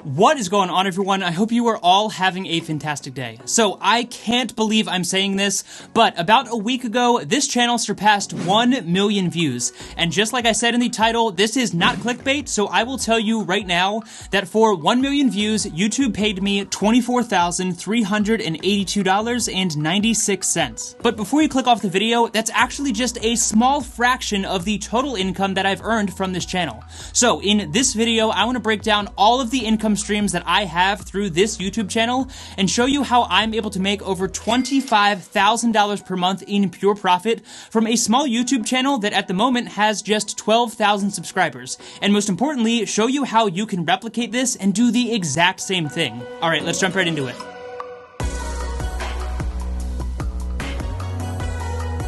What is going on, everyone? I hope you are all having a fantastic day. So, I can't believe I'm saying this, but about a week ago, this channel surpassed 1 million views. And just like I said in the title, this is not clickbait, so I will tell you right now that for 1 million views, YouTube paid me $24,382.96. But before you click off the video, that's actually just a small fraction of the total income that I've earned from this channel. So, in this video, I want to break down all of the income streams that I have through this YouTube channel and show you how I'm able to make over $25,000 per month in pure profit from a small YouTube channel that at the moment has just 12,000 subscribers. And most importantly, show you how you can replicate this and do the exact same thing. All right, let's jump right into it.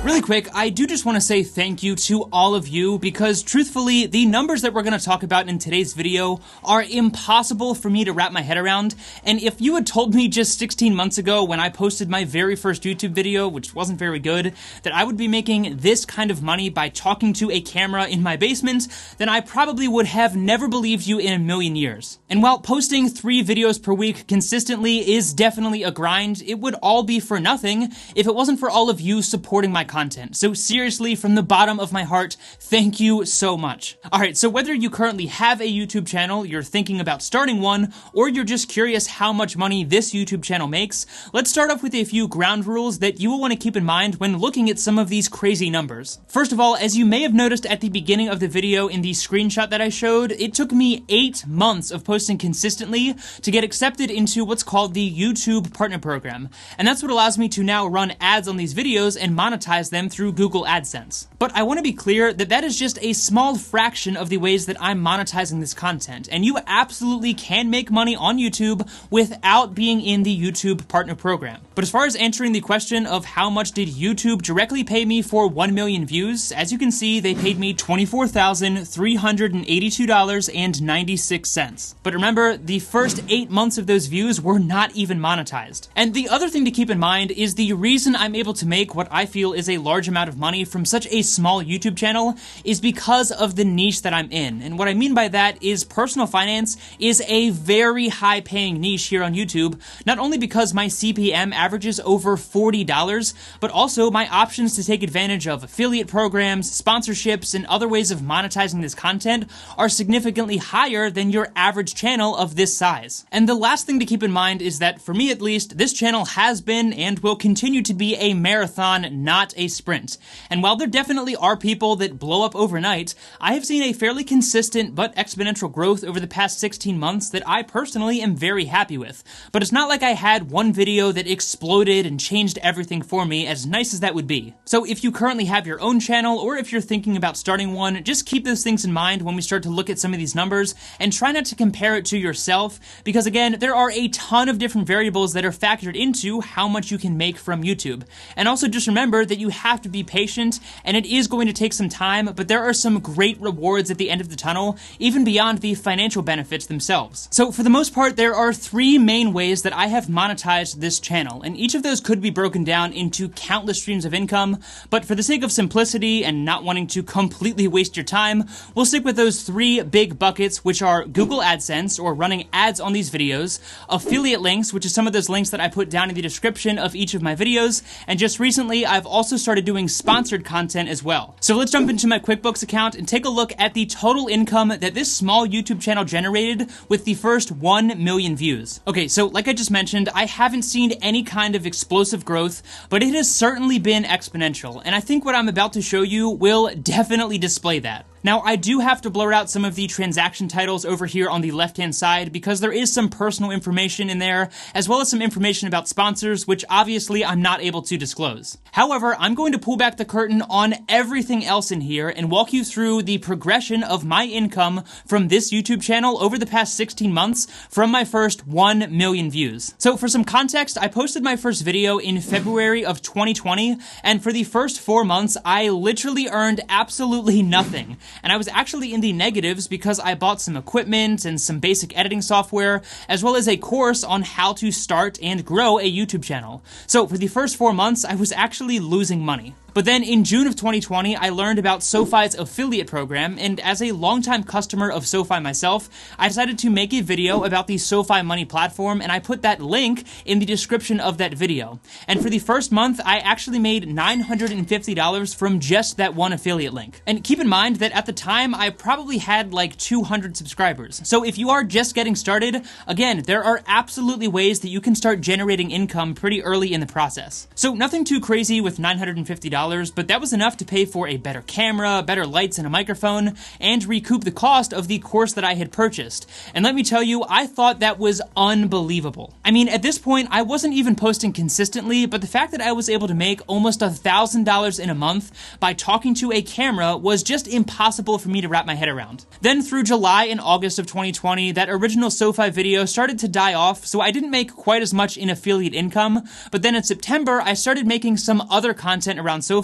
Really quick, I do just want to say thank you to all of you because truthfully, the numbers that we're going to talk about in today's video are impossible for me to wrap my head around. And if you had told me just 16 months ago when I posted my very first YouTube video, which wasn't very good, that I would be making this kind of money by talking to a camera in my basement, then I probably would have never believed you in a million years. And while posting 3 videos per week consistently is definitely a grind, it would all be for nothing if it wasn't for all of you supporting my content. So seriously, from the bottom of my heart, thank you so much. Alright, so whether you currently have a YouTube channel, you're thinking about starting one, or you're just curious how much money this YouTube channel makes, let's start off with a few ground rules that you will want to keep in mind when looking at some of these crazy numbers. First of all, as you may have noticed at the beginning of the video in the screenshot that I showed, it took me 8 months of posting consistently to get accepted into what's called the YouTube Partner Program. And that's what allows me to now run ads on these videos and monetize them through Google AdSense. But I want to be clear that that is just a small fraction of the ways that I'm monetizing this content, and you absolutely can make money on YouTube without being in the YouTube Partner Program. But as far as answering the question of how much did YouTube directly pay me for 1 million views, as you can see, they paid me $24,382.96. But remember, the first 8 months of those views were not even monetized. And the other thing to keep in mind is the reason I'm able to make what I feel is a large amount of money from such a small YouTube channel is because of the niche that I'm in. And what I mean by that is personal finance is a very high paying niche here on YouTube, not only because my CPM averages over $40, but also my options to take advantage of affiliate programs, sponsorships, and other ways of monetizing this content are significantly higher than your average channel of this size. And the last thing to keep in mind is that, for me at least, this channel has been and will continue to be a marathon, not a sprint. And while there definitely are people that blow up overnight, I have seen a fairly consistent but exponential growth over the past 16 months that I personally am very happy with. But it's not like I had one video that exploded and changed everything for me, as nice as that would be. So if you currently have your own channel, or if you're thinking about starting one, just keep those things in mind when we start to look at some of these numbers, and try not to compare it to yourself, because again, there are a ton of different variables that are factored into how much you can make from YouTube. And also just remember that you have to be patient, and it is going to take some time, but there are some great rewards at the end of the tunnel, even beyond the financial benefits themselves. So for the most part, there are 3 main ways that I have monetized this channel, and each of those could be broken down into countless streams of income, but for the sake of simplicity and not wanting to completely waste your time, we'll stick with those 3 big buckets, which are Google AdSense, or running ads on these videos, affiliate links, which is some of those links that I put down in the description of each of my videos, and just recently, I've also started doing sponsored content as well. So let's jump into my QuickBooks account and take a look at the total income that this small YouTube channel generated with the first 1 million views. Okay, so like I just mentioned, I haven't seen any kind of explosive growth, but it has certainly been exponential, and I think what I'm about to show you will definitely display that. Now, I do have to blur out some of the transaction titles over here on the left-hand side because there is some personal information in there, as well as some information about sponsors, which obviously I'm not able to disclose. However, I'm going to pull back the curtain on everything else in here and walk you through the progression of my income from this YouTube channel over the past 16 months from my first 1 million views. So for some context, I posted my first video in February of 2020, and for the first 4 months, I literally earned absolutely nothing. And I was actually in the negatives because I bought some equipment and some basic editing software, as well as a course on how to start and grow a YouTube channel. So for the first 4 months, I was actually losing money. But then in June of 2020, I learned about SoFi's affiliate program, and as a longtime customer of SoFi myself, I decided to make a video about the SoFi Money platform, and I put that link in the description of that video. And for the first month, I actually made $950 from just that one affiliate link. And keep in mind that at the time, I probably had like 200 subscribers. So if you are just getting started, again, there are absolutely ways that you can start generating income pretty early in the process. So nothing too crazy with $950, but that was enough to pay for a better camera, better lights and a microphone, and recoup the cost of the course that I had purchased. And let me tell you, I thought that was unbelievable. I mean, at this point, I wasn't even posting consistently, but the fact that I was able to make almost $1,000 in a month by talking to a camera was just impossible for me to wrap my head around. Then through July and August of 2020, that original SoFi video started to die off, so I didn't make quite as much in affiliate income, but then in September, I started making some other content around SoFi,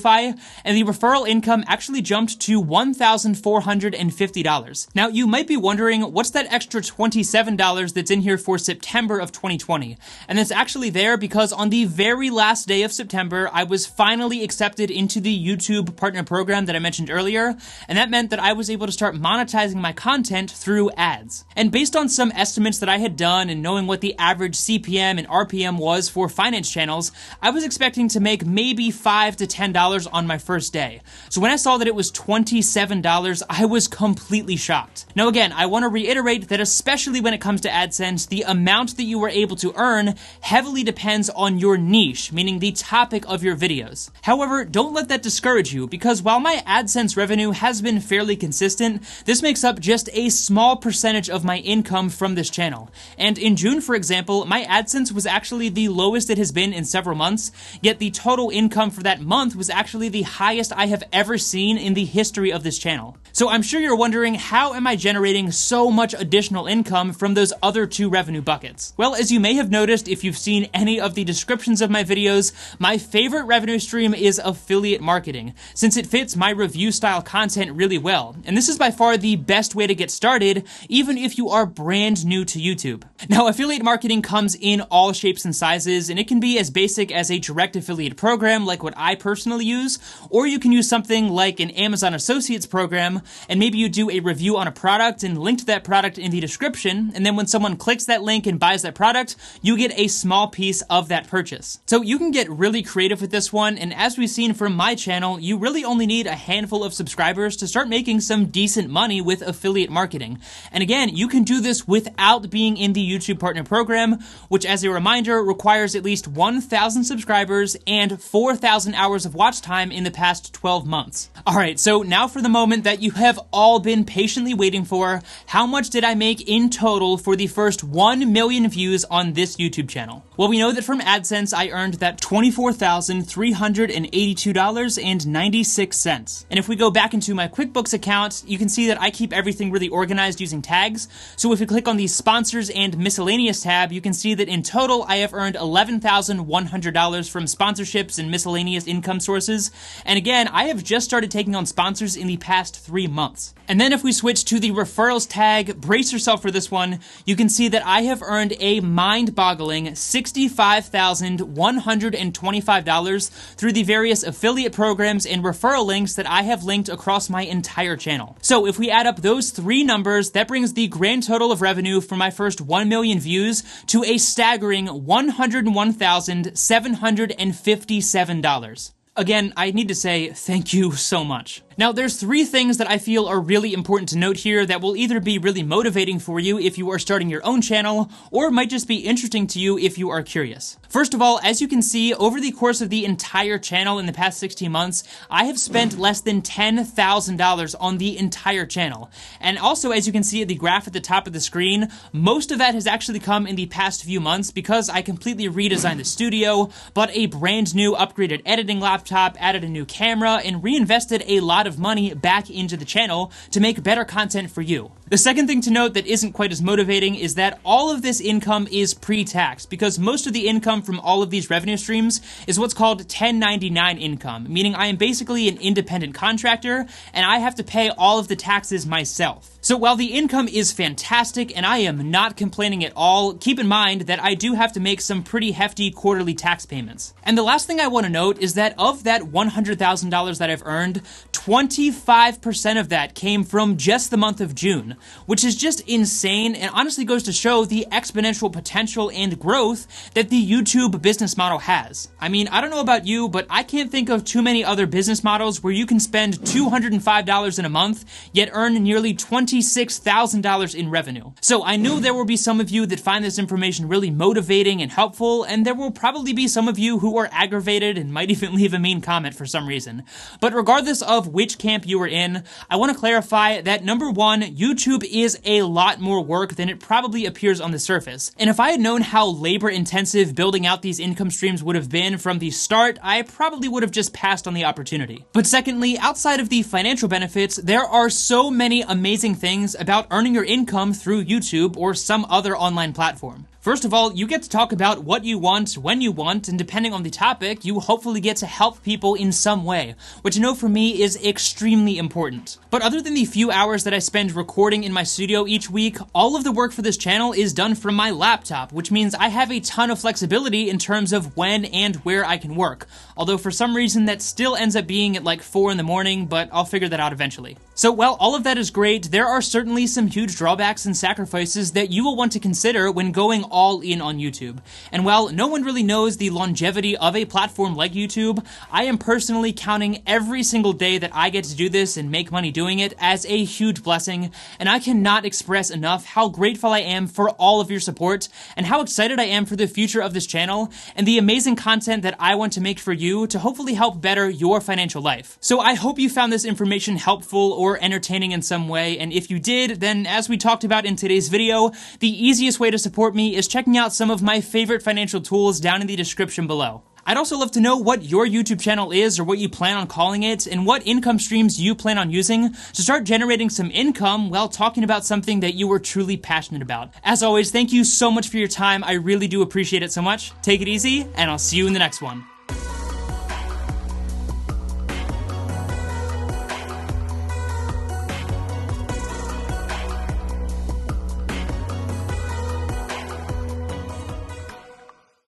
and the referral income actually jumped to $1,450. Now, you might be wondering, what's that extra $27 that's in here for September of 2020? And it's actually there because on the very last day of September, I was finally accepted into the YouTube partner program that I mentioned earlier, and that meant that I was able to start monetizing my content through ads. And based on some estimates that I had done and knowing what the average CPM and RPM was for finance channels, I was expecting to make maybe $5 to $10 on my first day. So when I saw that it was $27, I was completely shocked. Now again, I want to reiterate that especially when it comes to AdSense, the amount that you were able to earn heavily depends on your niche, meaning the topic of your videos. However, don't let that discourage you, because while my AdSense revenue has been fairly consistent, this makes up just a small percentage of my income from this channel. And in June, for example, my AdSense was actually the lowest it has been in several months, yet the total income for that month was actually the highest I have ever seen in the history of this channel. So I'm sure you're wondering, how am I generating so much additional income from those other two revenue buckets? Well, as you may have noticed if you've seen any of the descriptions of my videos, my favorite revenue stream is affiliate marketing, since it fits my review style content really well. And this is by far the best way to get started, even if you are brand new to YouTube. Now, affiliate marketing comes in all shapes and sizes, and it can be as basic as a direct affiliate program like what I personally use, or you can use something like an Amazon Associates program, and maybe you do a review on a product and link to that product in the description, and then when someone clicks that link and buys that product, you get a small piece of that purchase. So you can get really creative with this one, and as we've seen from my channel, you really only need a handful of subscribers to start making some decent money with affiliate marketing. And again, you can do this without being in the YouTube Partner Program, which, as a reminder, requires at least 1,000 subscribers and 4,000 hours of watch time in the past 12 months. Alright, so now for the moment that you have all been patiently waiting for, how much did I make in total for the first 1 million views on this YouTube channel? Well, we know that from AdSense, I earned that $24,382.96. And if we go back into my QuickBooks account, you can see that I keep everything really organized using tags. So if we click on the Sponsors and Miscellaneous tab, you can see that in total, I have earned $11,100 from sponsorships and miscellaneous income sources. And again, I have just started taking on sponsors in the past 3 months. And then if we switch to the referrals tag, brace yourself for this one, you can see that I have earned a mind-boggling $65,125 through the various affiliate programs and referral links that I have linked across my entire channel. So if we add up those three numbers, that brings the grand total of revenue for my first 1 million views to a staggering $101,757. Again, I need to say thank you so much. Now, there's 3 things that I feel are really important to note here that will either be really motivating for you if you are starting your own channel, or might just be interesting to you if you are curious. First of all, as you can see, over the course of the entire channel in the past 16 months, I have spent less than $10,000 on the entire channel. And also, as you can see at the graph at the top of the screen, most of that has actually come in the past few months because I completely redesigned the studio, bought a brand new upgraded editing laptop, added a new camera, and reinvested a lot lot of money back into the channel to make better content for you. The second thing to note that isn't quite as motivating is that all of this income is pre-tax, because most of the income from all of these revenue streams is what's called 1099 income, meaning I am basically an independent contractor and I have to pay all of the taxes myself. So while the income is fantastic and I am not complaining at all, keep in mind that I do have to make some pretty hefty quarterly tax payments. And the last thing I want to note is that of that $100,000 that I've earned, 25% of that came from just the month of June, which is just insane and honestly goes to show the exponential potential and growth that the YouTube business model has. I mean, I don't know about you, but I can't think of too many other business models where you can spend $205 in a month, yet earn nearly $26,000 in revenue. So I know there will be some of you that find this information really motivating and helpful, and there will probably be some of you who are aggravated and might even leave a mean comment for some reason. But regardless of which camp you are in, I want to clarify that number one, YouTube is a lot more work than it probably appears on the surface. And if I had known how labor intensive building out these income streams would have been from the start, I probably would have just passed on the opportunity. But secondly, outside of the financial benefits, there are so many amazing things about earning your income through YouTube or some other online platform. First of all, you get to talk about what you want, when you want, and depending on the topic, you hopefully get to help people in some way, which I know for me is extremely important. But other than the few hours that I spend recording in my studio each week, all of the work for this channel is done from my laptop, which means I have a ton of flexibility in terms of when and where I can work. Although for some reason that still ends up being at like 4 in the morning, but I'll figure that out eventually. So while all of that is great, there are certainly some huge drawbacks and sacrifices that you will want to consider when going all in on YouTube. And while no one really knows the longevity of a platform like YouTube, I am personally counting every single day that I get to do this and make money doing it as a huge blessing, and I cannot express enough how grateful I am for all of your support and how excited I am for the future of this channel and the amazing content that I want to make for you to hopefully help better your financial life. So I hope you found this information helpful or entertaining in some way, and if you did, then as we talked about in today's video, the easiest way to support me is checking out some of my favorite financial tools down in the description below. I'd also love to know what your YouTube channel is or what you plan on calling it and what income streams you plan on using to start generating some income while talking about something that you are truly passionate about. As always, thank you so much for your time. I really do appreciate it so much. Take it easy, and I'll see you in the next one.